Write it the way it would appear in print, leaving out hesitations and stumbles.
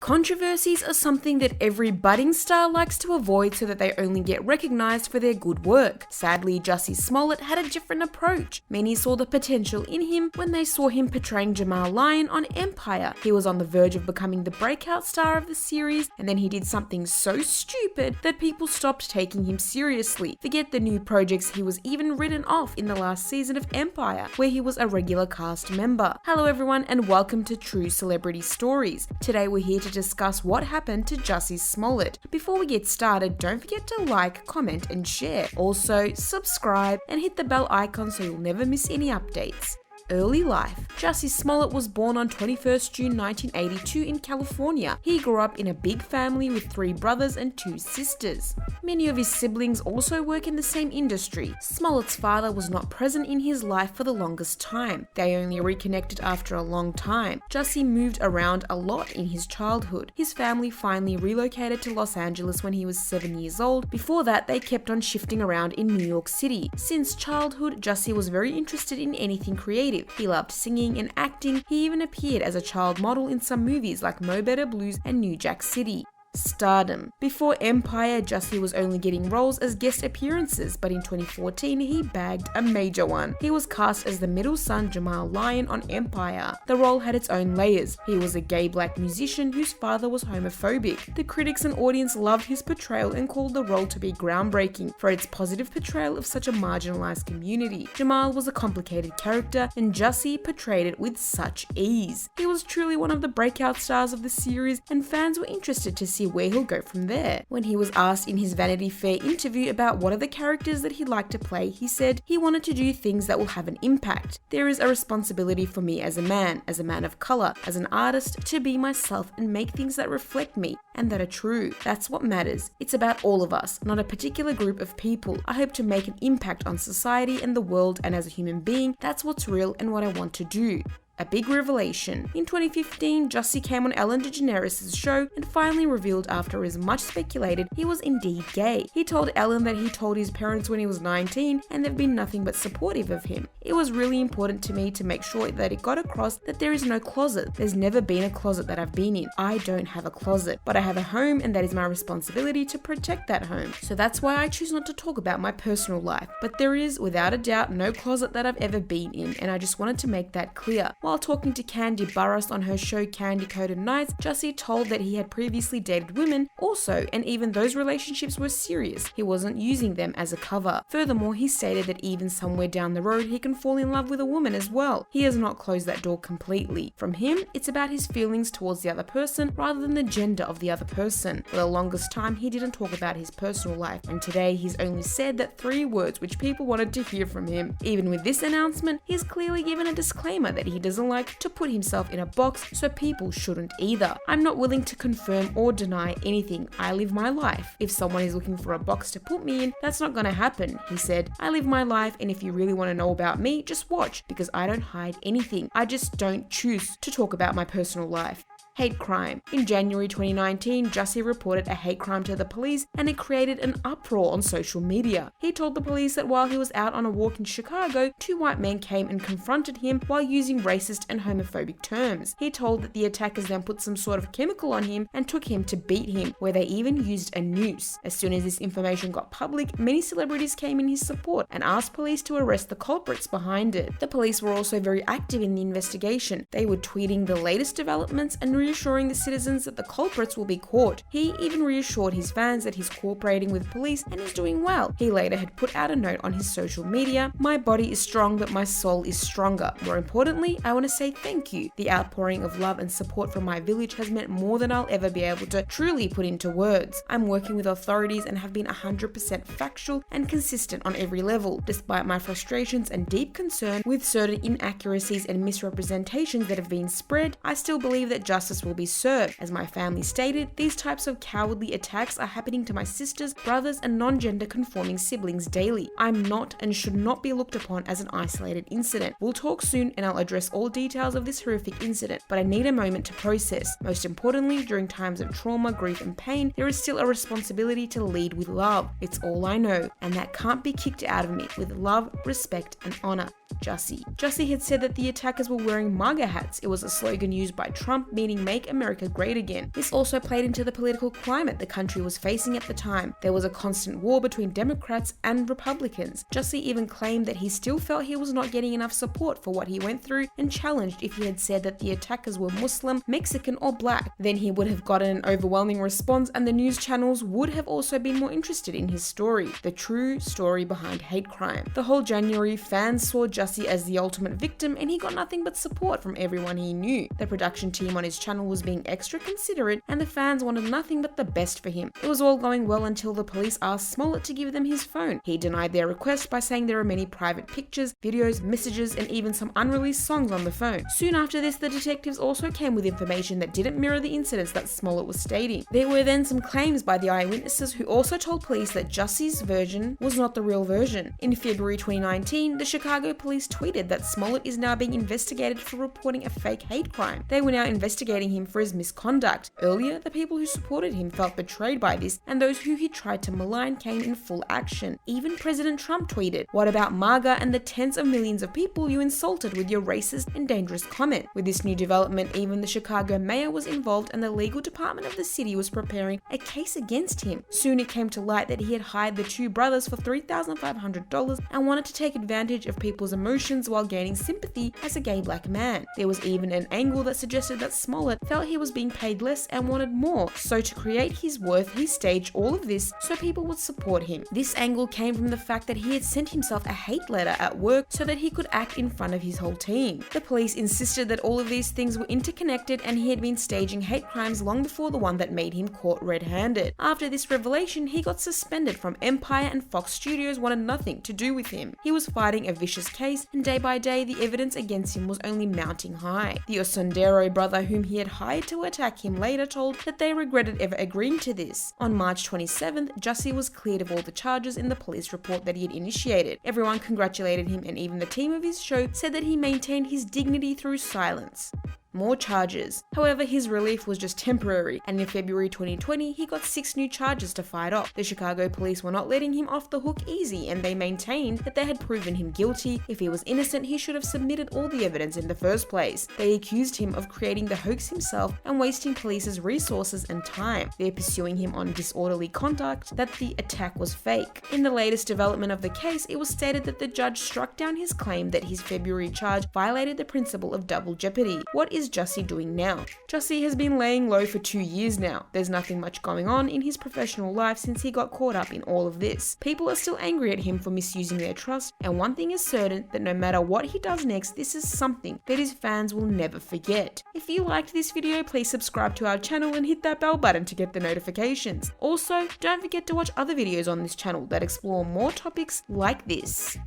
Controversies are something that every budding star likes to avoid so that they only get recognized for their good work. Sadly, Jussie Smollett had a different approach. Many saw the potential in him when they saw him portraying Jamal Lyon on Empire. He was on the verge of becoming the breakout star of the series, and then he did something so stupid that people stopped taking him seriously. Forget the new projects, he was even written off in the last season of Empire, where he was a regular cast member. Hello everyone and welcome to True Celebrity Stories. Today we're here to discuss what happened to Jussie Smollett. Before we get started, don't forget to like, comment and share. Also, subscribe and hit the bell icon so you'll never miss any updates. Early life. Jussie Smollett was born on 21st June 1982 in California. He grew up in a big family with 3 brothers and 2 sisters. Many of his siblings also work in the same industry. Smollett's father was not present in his life for the longest time. They only reconnected after a long time. Jussie moved around a lot in his childhood. His family finally relocated to Los Angeles when he was 7 years old. Before that, they kept on shifting around in New York City. Since childhood, Jussie was very interested in anything creative. He loved singing and acting. He even appeared as a child model in some movies like Mo Better Blues and New Jack City. Stardom. Before Empire, Jussie was only getting roles as guest appearances, but in 2014 he bagged a major one. He was cast as the middle son Jamal Lyon on Empire. The role had its own layers. He was a gay black musician whose father was homophobic. The critics and audience loved his portrayal and called the role to be groundbreaking for its positive portrayal of such a marginalized community. Jamal was a complicated character and Jussie portrayed it with such ease. He was truly one of the breakout stars of the series and fans were interested to see where he'll go from there. When he was asked in his Vanity Fair interview about what are the characters that he'd like to play, he said he wanted to do things that will have an impact. There is a responsibility for me as a man of color, as an artist, to be myself and make things that reflect me and that are true. That's what matters. It's about all of us, not a particular group of people. I hope to make an impact on society and the world, and as a human being, that's what's real and what I want to do. A big revelation. In 2015, Jussie came on Ellen DeGeneres' show and finally revealed after as much speculated he was indeed gay. He told Ellen that he told his parents when he was 19 and they've been nothing but supportive of him. It was really important to me to make sure that it got across that there is no closet. There's never been a closet that I've been in. I don't have a closet, but I have a home and that is my responsibility to protect that home. So that's why I choose not to talk about my personal life. But there is, without a doubt, no closet that I've ever been in, and I just wanted to make that clear. While talking to Candy Burruss on her show Candy Coated Nights, Jussie told that he had previously dated women also, and even those relationships were serious. He wasn't using them as a cover. Furthermore, he stated that even somewhere down the road he can fall in love with a woman as well. He has not closed that door completely. From him, it's about his feelings towards the other person rather than the gender of the other person. For the longest time, he didn't talk about his personal life, and today he's only said that 3 words which people wanted to hear from him. Even with this announcement, he's clearly given a disclaimer that he doesn't like to put himself in a box, so people shouldn't either. I'm not willing to confirm or deny anything. I live my life. If someone is looking for a box to put me in, that's not gonna happen, he said. I live my life, and if you really want to know about me, just watch, because I don't hide anything. I just don't choose to talk about my personal life. Hate crime. In January 2019, Jussie reported a hate crime to the police and it created an uproar on social media. He told the police that while he was out on a walk in Chicago, 2 white men came and confronted him while using racist and homophobic terms. He told that the attackers then put some sort of chemical on him and took him to beat him, where they even used a noose. As soon as this information got public, many celebrities came in his support and asked police to arrest the culprits behind it. The police were also very active in the investigation. They were tweeting the latest developments and reassuring the citizens that the culprits will be caught. He even reassured his fans that he's cooperating with police and is doing well. He later had put out a note on his social media, "My body is strong, but my soul is stronger. More importantly, I want to say thank you. The outpouring of love and support from my village has meant more than I'll ever be able to truly put into words. I'm working with authorities and have been 100% factual and consistent on every level. Despite my frustrations and deep concern with certain inaccuracies and misrepresentations that have been spread, I still believe that justice will be served. As my family stated, these types of cowardly attacks are happening to my sisters, brothers, and non-gender conforming siblings daily. I'm not and should not be looked upon as an isolated incident. We'll talk soon and I'll address all details of this horrific incident, but I need a moment to process. Most importantly, during times of trauma, grief, and pain, there is still a responsibility to lead with love. It's all I know, and that can't be kicked out of me with love, respect, and honor." Jussie had said that the attackers were wearing MAGA hats. It was a slogan used by Trump, meaning Make America Great Again. This also played into the political climate the country was facing at the time. There was a constant war between Democrats and Republicans. Jussie even claimed that he still felt he was not getting enough support for what he went through and challenged if he had said that the attackers were Muslim, Mexican, or black. Then he would have gotten an overwhelming response and the news channels would have also been more interested in his story, the true story behind hate crime. The whole January, fans saw Jussie as the ultimate victim and he got nothing but support from everyone he knew. The production team on his channel was being extra considerate and the fans wanted nothing but the best for him. It was all going well until the police asked Smollett to give them his phone. He denied their request by saying there are many private pictures, videos, messages, and even some unreleased songs on the phone. Soon after this, the detectives also came with information that didn't mirror the incidents that Smollett was stating. There were then some claims by the eyewitnesses who also told police that Jussie's version was not the real version. In February 2019, the Chicago police tweeted that Smollett is now being investigated for reporting a fake hate crime. They were now investigating him for his misconduct. Earlier, the people who supported him felt betrayed by this, and those who he tried to malign came in full action. Even President Trump tweeted, "What about MAGA and the tens of millions of people you insulted with your racist and dangerous comment?" With this new development, even the Chicago mayor was involved and the legal department of the city was preparing a case against him. Soon it came to light that he had hired the two brothers for $3,500 and wanted to take advantage of people's emotions while gaining sympathy as a gay black man. There was even an angle that suggested that Smollett felt he was being paid less and wanted more, so to create his worth, he staged all of this so people would support him. This angle came from the fact that he had sent himself a hate letter at work so that he could act in front of his whole team. The police insisted that all of these things were interconnected and he had been staging hate crimes long before the one that made him caught red-handed. After this revelation, he got suspended from Empire and Fox Studios wanted nothing to do with him. He was fighting a vicious case and day by day the evidence against him was only mounting high. The Osundero brother whom he had hired to attack him later told that they regretted ever agreeing to this. On March 27th, Jussie was cleared of all the charges in the police report that he had initiated. Everyone congratulated him and even the team of his show said that he maintained his dignity through silence. More charges. However, his relief was just temporary, and in February 2020, he got 6 new charges to fight off. The Chicago police were not letting him off the hook easy, and they maintained that they had proven him guilty. If he was innocent, he should have submitted all the evidence in the first place. They accused him of creating the hoax himself and wasting police's resources and time. They're pursuing him on disorderly conduct, that the attack was fake. In the latest development of the case, it was stated that the judge struck down his claim that his February charge violated the principle of double jeopardy. What is Jussie doing now? Jussie has been laying low for 2 years now. There's nothing much going on in his professional life since he got caught up in all of this. People are still angry at him for misusing their trust, and one thing is certain, that no matter what he does next, this is something that his fans will never forget. If you liked this video, please subscribe to our channel and hit that bell button to get the notifications. Also, don't forget to watch other videos on this channel that explore more topics like this.